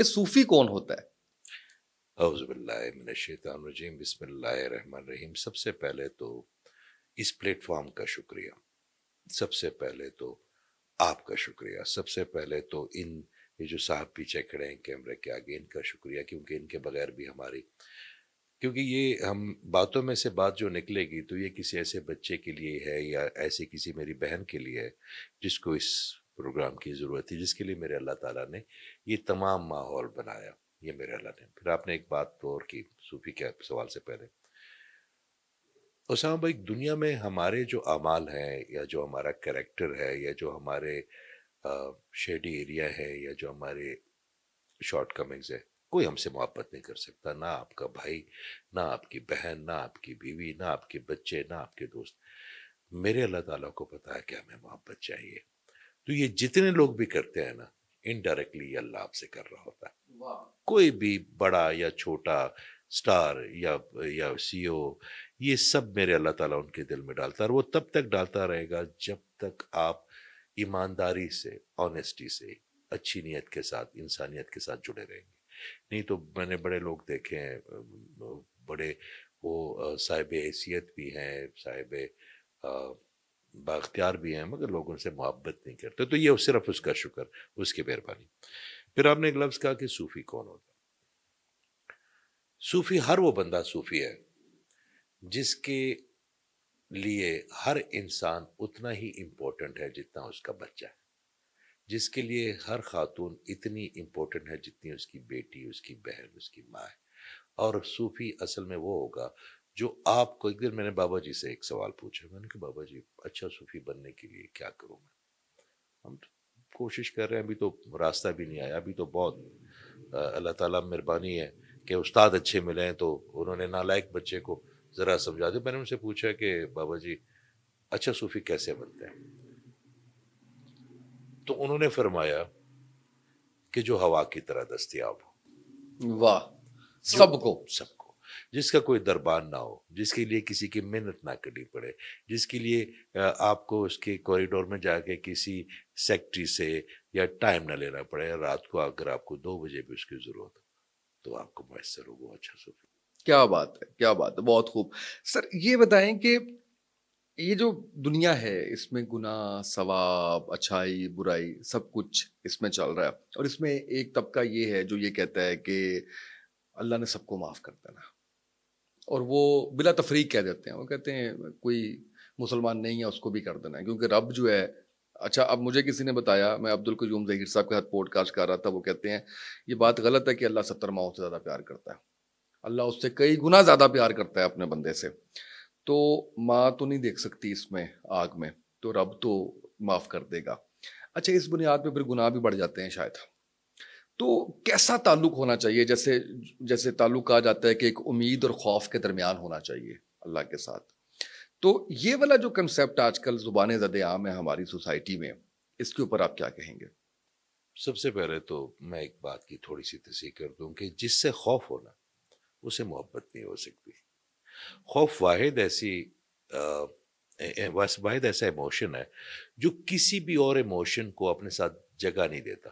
کہ صوفی کون ہوتا ہے؟ اعوذ باللہ من الشیطان الرجیم، بسم اللہ الرحمن الرحیم۔ سب سے پہلے تو اس پلیٹ فارم کا شکریہ، سب سے پہلے تو آپ کا شکریہ، سب سے پہلے تو یہ جو صاحب پیچھے کھڑے ہیں کیمرے کے آگے، ان کا شکریہ، کیونکہ ان کے بغیر بھی ہماری، کیونکہ یہ ہم باتوں میں سے بات جو نکلے گی تو یہ کسی ایسے بچے کے لیے ہے یا ایسی کسی میری بہن کے لیے ہے جس کو اس پروگرام کی ضرورت تھی، جس کے لیے میرے اللہ تعالیٰ نے یہ تمام ماحول بنایا، یہ میرے اللہ نے۔ پھر آپ نے ایک بات تو اور کی صوفی کے سوال سے پہلے، اسامہ بھائی، دنیا میں ہمارے جو اعمال ہیں یا جو ہمارا کریکٹر ہے یا جو ہمارے شیڈی ایریا ہے یا جو ہمارے شارٹ کمنگز ہے، کوئی ہم سے محبت نہیں کر سکتا، نہ آپ کا بھائی، نہ آپ کی بہن، نہ آپ کی بیوی، نہ آپ کے بچے، نہ آپ کے دوست۔ میرے اللہ تعالیٰ کو پتا ہے کہ ہمیں محبت چاہیے، تو یہ جتنے لوگ بھی کرتے ہیں نا، انڈائریکٹلی یہ اللہ آپ سے کر رہا ہوتا ہے۔ کوئی بھی بڑا یا چھوٹا، سٹار یا سی او، یہ سب میرے اللہ تعالیٰ ان کے دل میں ڈالتا ہے، اور وہ تب تک ڈالتا رہے گا جب تک آپ ایمانداری سے، آنیسٹی سے، اچھی نیت کے ساتھ، انسانیت کے ساتھ جڑے رہیں گے۔ نہیں تو میں نے بڑے لوگ دیکھے ہیں، بڑے وہ صاحب حیثیت بھی ہیں، صاحب بااختیار بھی ہیں، مگر لوگ ان سے محبت نہیں کرتے، تو یہ صرف اس کا شکر، اس کی مہربانی۔ پھر آپ نے ایک لفظ کہا کہ صوفی کون ہوتا ہے؟ صوفی، ہر وہ بندہ صوفی ہے جس کے لیے ہر انسان اتنا ہی امپورٹنٹ ہے جتنا اس کا بچہ ہے، جس کے لیے ہر خاتون اتنی امپورٹنٹ ہے جتنی اس کی بیٹی، اس کی بہن، اس کی ماں ہے۔ اور صوفی اصل میں وہ ہوگا جو آپ کو، ایک دن میں نے بابا جی سے ایک سوال پوچھا، میں نے کہا بابا جی، اچھا صوفی بننے کے لیے کیا کروں میں؟ ہم تو کوشش کر رہے ہیں، ابھی تو راستہ بھی نہیں آیا، ابھی تو بہت اللہ تعالیٰ مہربانی ہے کہ استاد اچھے ملے ہیں، تو انہوں نے نالائق بچے کو ذرا سمجھا دیا۔ میں نے ان سے پوچھا کہ بابا جی، اچھا صوفی کیسے بنتے ہیں؟ تو انہوں نے فرمایا کہ جو ہوا کی طرح دستیاب ہو، واہ، جو سب کو۔ سب کو، جس کا کوئی دربار نہ ہو، جس کے لیے کسی کی محنت نہ کرنی پڑے، جس کے لیے آپ کو اس کے کوریڈور میں جا کے کسی سیکٹری سے یا ٹائم نہ لینا پڑے، رات کو اگر آپ کو 2 بجے بھی اس کی ضرورت ہو تو آپ کو میسر ہو وہ اچھا صوفی۔ کیا بات ہے، کیا بات ہے، بہت خوب۔ سر یہ بتائیں کہ یہ جو دنیا ہے، اس میں گناہ، ثواب، اچھائی، برائی، سب کچھ اس میں چل رہا ہے، اور اس میں ایک طبقہ یہ ہے جو یہ کہتا ہے کہ اللہ نے سب کو معاف کر دینا، اور وہ بلا تفریق کہہ دیتے ہیں، وہ کہتے ہیں کوئی مسلمان نہیں ہے اس کو بھی کر دینا ہے، کیونکہ رب جو ہے، اچھا اب مجھے کسی نے بتایا، میں عبد القیوم ظہیر صاحب کے ساتھ پوڈ کاسٹ کر رہا تھا، وہ کہتے ہیں یہ بات غلط ہے کہ اللہ 70 ماؤں سے زیادہ پیار کرتا ہے، اللہ اس سے کئی گنا زیادہ پیار کرتا ہے اپنے بندے سے، تو ماں تو نہیں دیکھ سکتی اس میں آگ میں، تو رب تو معاف کر دے گا۔ اچھا، اس بنیاد پہ پھر گناہ بھی بڑھ جاتے ہیں شاید، تو کیسا تعلق ہونا چاہیے؟ جیسے تعلق کہا جاتا ہے کہ ایک امید اور خوف کے درمیان ہونا چاہیے اللہ کے ساتھ، تو یہ والا جو کنسیپٹ آج کل زبان زد عام ہے ہماری سوسائٹی میں، اس کے اوپر آپ کیا کہیں گے؟ سب سے پہلے تو میں ایک بات کی تھوڑی سی تصحیح کر دوں کہ جس سے خوف ہونا، اسے محبت نہیں ہو سکتی۔ خوف واحد ایسا ایموشن ہے جو کسی بھی اور ایموشن کو اپنے ساتھ جگہ نہیں دیتا۔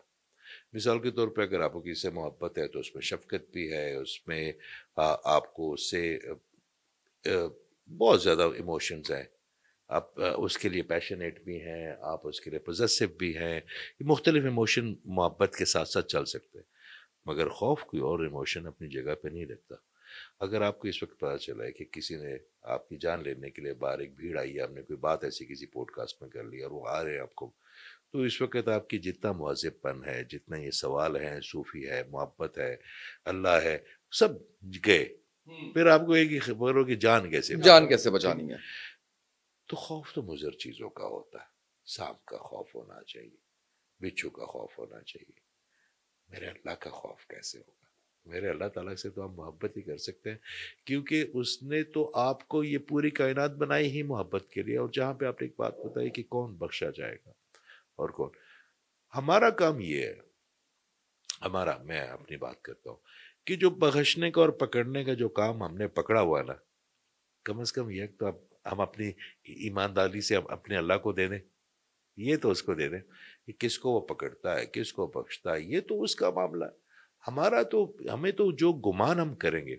مثال کے طور پہ اگر آپ کو کسی سے محبت ہے تو اس میں شفقت بھی ہے، اس میں آپ کو اس سے بہت زیادہ ایموشنز ہیں، آپ اس کے لیے پیشنیٹ بھی ہیں، آپ اس کے لیے پوزیسو بھی ہیں، یہ مختلف ایموشن محبت کے ساتھ ساتھ چل سکتے ہیں، مگر خوف کوئی اور ایموشن اپنی جگہ پہ نہیں رکھتا۔ اگر آپ کو اس وقت پتا چلا ہے کہ کسی نے آپ کی جان لینے کے لیے باہر ایک بھیڑ آئی ہے، آپ نے کوئی بات ایسی کسی پوڈ کاسٹ میں کر لی اور وہ آ رہے ہیں آپ کو، تو اس وقت آپ کی جتنا مہذب پن ہے، جتنا یہ سوال ہے، صوفی ہے، محبت ہے، اللہ ہے، سب گئے۔ پھر آپ کو ایک ہی خبر ہو کہ جان کیسے جان بچاؤ، کیسے ٹھیک؟ بچانی ہے؟ تو خوف تو مضر چیزوں کا ہوتا ہے، سانپ کا خوف ہونا چاہیے، بچھو کا خوف ہونا چاہیے، میرے اللہ کا خوف کیسے ہوگا؟ میرے اللہ تعالیٰ سے تو ہم محبت ہی کر سکتے ہیں، کیونکہ اس نے تو آپ کو یہ پوری کائنات بنائی ہی محبت کے لیے۔ اور جہاں پہ آپ نے ایک بات بتائی کہ کون بخشا جائے گا اور کون، ہمارا کام یہ ہے، میں اپنی بات کرتا ہوں کہ جو بخشنے کا اور پکڑنے کا جو کام ہم نے پکڑا ہوا نا، کم از کم یہ تو اب ہم اپنی ایمانداری سے اپنے اللہ کو دے دیں، یہ تو اس کو دے دیں کہ کس کو وہ پکڑتا ہے، کس کو بخشتا ہے، یہ تو اس کا معاملہ ہے۔ ہمیں تو جو گمان ہم کریں گے،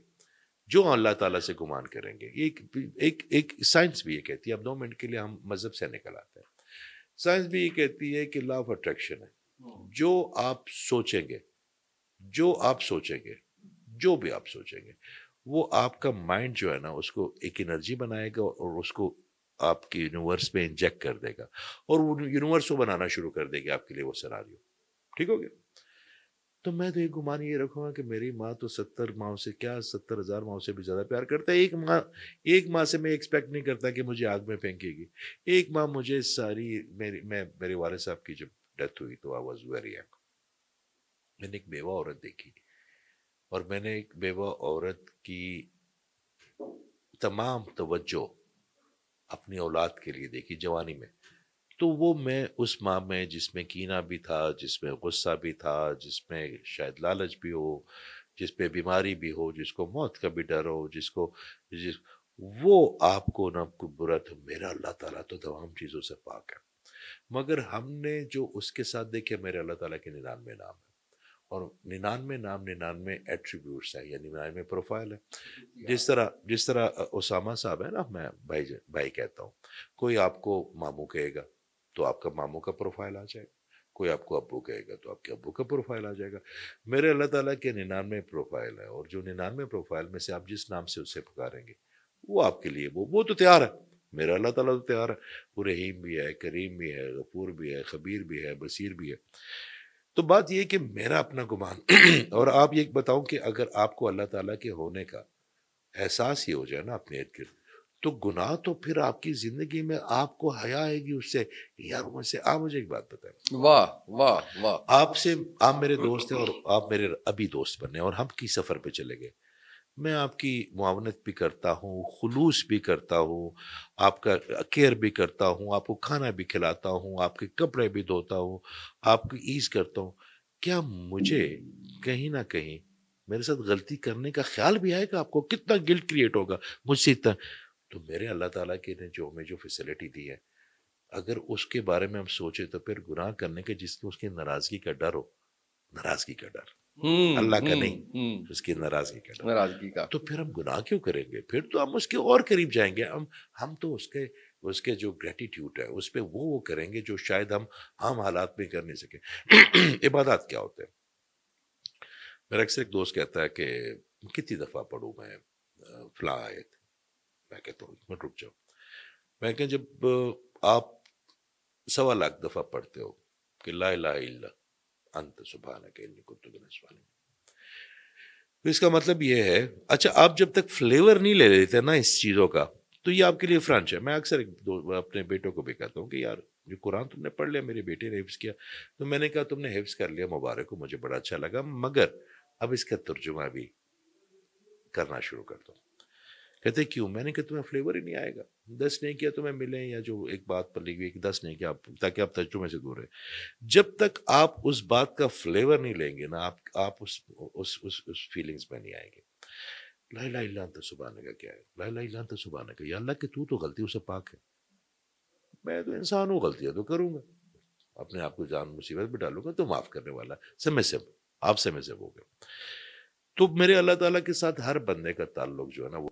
جو اللہ تعالیٰ سے گمان کریں گے، ایک سائنس بھی یہ کہتی ہے، اب 2 منٹ کے لیے ہم مذہب سے نکل آتے ہیں، سائنس بھی یہ کہتی ہے کہ لا آف اٹریکشن ہے، جو آپ سوچیں گے، جو آپ سوچیں گے، جو بھی آپ سوچیں گے، وہ آپ کا مائنڈ جو ہے نا اس کو ایک انرجی بنائے گا اور اس کو آپ کی یونیورس میں انجیکٹ کر دے گا، اور وہ یونیورس کو بنانا شروع کر دے گا آپ کے لیے وہ سیناریو. ٹھیک ہو گیا؟ تو میں تو ایک گمان یہ رکھوں گا کہ میری ماں تو 70 ماؤں سے، کیا 70,000 ماؤں سے بھی زیادہ پیار کرتا ہے. ایک ماں سے میں ایکسپیکٹ نہیں کرتا کہ مجھے آگ میں پھینکے گی. ایک ماں مجھے میرے والد صاحب کی جب ڈیتھ ہوئی تو آئی واز ویری ینگ. میں نے ایک بیوہ عورت دیکھی، اور میں نے ایک بیوہ عورت کی تمام توجہ اپنی اولاد کے لیے دیکھی جوانی میں. تو وہ میں اس ماں میں جس میں کینہ بھی تھا، جس میں غصہ بھی تھا، جس میں شاید لالچ بھی ہو، جس پہ بیماری بھی ہو، جس کو موت کا بھی ڈر ہو، جس وہ آپ کو نہ کوئی برا تو میرا اللہ تعالیٰ تو تمام چیزوں سے پاک ہے. مگر ہم نے جو اس کے ساتھ دیکھے، میرے اللہ تعالیٰ کے 99 نام ہے، اور 99 نام 99 ایٹریبیوٹس ہیں، یعنی 99 پروفائل ہے. جس طرح اسامہ صاحب ہے نا، میں بھائی کہتا ہوں، کوئی آپ کو ماموں کہے گا تو آپ کا ماموں کا پروفائل آ جائے گا، کوئی آپ کو ابو کہے گا تو آپ کے ابو کا پروفائل آ جائے گا. میرے اللہ تعالیٰ کے 99 پروفائل ہے، اور جو 99 پروفائل میں سے آپ جس نام سے اسے پکاریں گے وہ آپ کے لیے وہ تو تیار ہے. میرا اللہ تعالیٰ تو تیار ہے، وہ رحیم بھی ہے، کریم بھی ہے، غفور بھی ہے، خبیر بھی ہے، بصیر بھی ہے. تو بات یہ کہ میرا اپنا گمان اور آپ یہ بتاؤں کہ اگر آپ کو اللہ تعالیٰ کے ہونے کا احساس ہی ہو جائے نا اپنے ارد گرد، تو گناہ تو پھر آپ کی زندگی میں آپ کو حیا آئے گی اس سے. یار آپ مجھے ایک بات بتائیں، واہ واہ واہ. آپ میرے دوست ہیں، اور آپ میرے ابھی دوست بنے، اور ہم کی سفر پہ چلے گئے. میں آپ کی معاونت بھی کرتا ہوں، خلوص بھی کرتا ہوں، آپ کا کیئر بھی کرتا ہوں، آپ کو کھانا بھی کھلاتا ہوں، آپ کے کپڑے بھی دھوتا ہوں، آپ کی ایز کرتا ہوں. کیا مجھے کہیں نہ کہیں میرے ساتھ غلطی کرنے کا خیال بھی آئے گا؟ آپ کو کتنا گلٹ کریٹ ہوگا مجھ سے اتنا. تو میرے اللہ تعالیٰ کے نے جو ہمیں جو فیسلٹی دی ہے، اگر اس کے بارے میں ہم سوچے تو پھر گناہ کرنے کے جس کی اس کی ناراضگی کا ڈر ہو، ناراضگی کا ڈر، اللہ کا نہیں، اس کی ناراضگی کا ڈر، ناراضگی کا. تو پھر ہم گناہ کیوں کریں گے؟ پھر تو ہم اس کے اور قریب جائیں گے. ہم تو اس کے جو گریٹیٹیوڈ ہے اس پہ وہ کریں گے جو شاید ہم عام حالات میں کر نہیں سکیں. عبادات کیا ہوتے ہیں؟ میرا اکثر ایک دوست کہتا ہے کہ کتنی دفعہ پڑھوں میں فلاں آیت. میں کہتا ہوں ایک منٹ رک جاؤ. میں کہ جب آپ 1.25 دفعہ پڑھتے ہو کہ لا الہ الا انت سبحانک انی کنت من الظالمین، تو اس کا مطلب یہ ہے، اچھا آپ جب تک فلیور نہیں لے لیتے نا اس چیزوں کا، تو یہ آپ کے لیے فرانچ ہے. میں اکثر اپنے بیٹوں کو بھی کہتا ہوں کہ یار جو قرآن تم نے پڑھ لیا، میرے بیٹے نے حفظ کیا، تو میں نے کہا تم نے حفظ کر لیا، مبارک ہو، مجھے بڑا اچھا لگا، مگر اب اس کا ترجمہ بھی کرنا شروع کر دو. کہتے کیوں؟ میں نے کہا تمہیں فلیور ہی نہیں آئے گا. 10 نہیں کیا تمہیں ملیں، یا جو ایک بات پر لکھی ہوئی کہ 10 نہیں کیا، تاکہ آپ ترجمے سے دور رہے. جب تک آپ اس بات کا فلیور نہیں لیں گے نا، آپ اس فیلنگز میں نہیں آئیں گے. لا الہ الا انت سبحانک کا کیا ہے؟ لا الہ الا انت سبحانک، یا اللہ کہ تو غلطیوں سے پاک ہے. میں تو انسان ہوں، غلطیاں تو کروں گا، اپنے آپ کو جان مصیبت میں ڈالوں گا، تو معاف کرنے والا سب آپ سے میں سے ہو گیا. تو میرے اللہ تعالیٰ کے ساتھ ہر بندے کا تعلق جو ہے نا وہ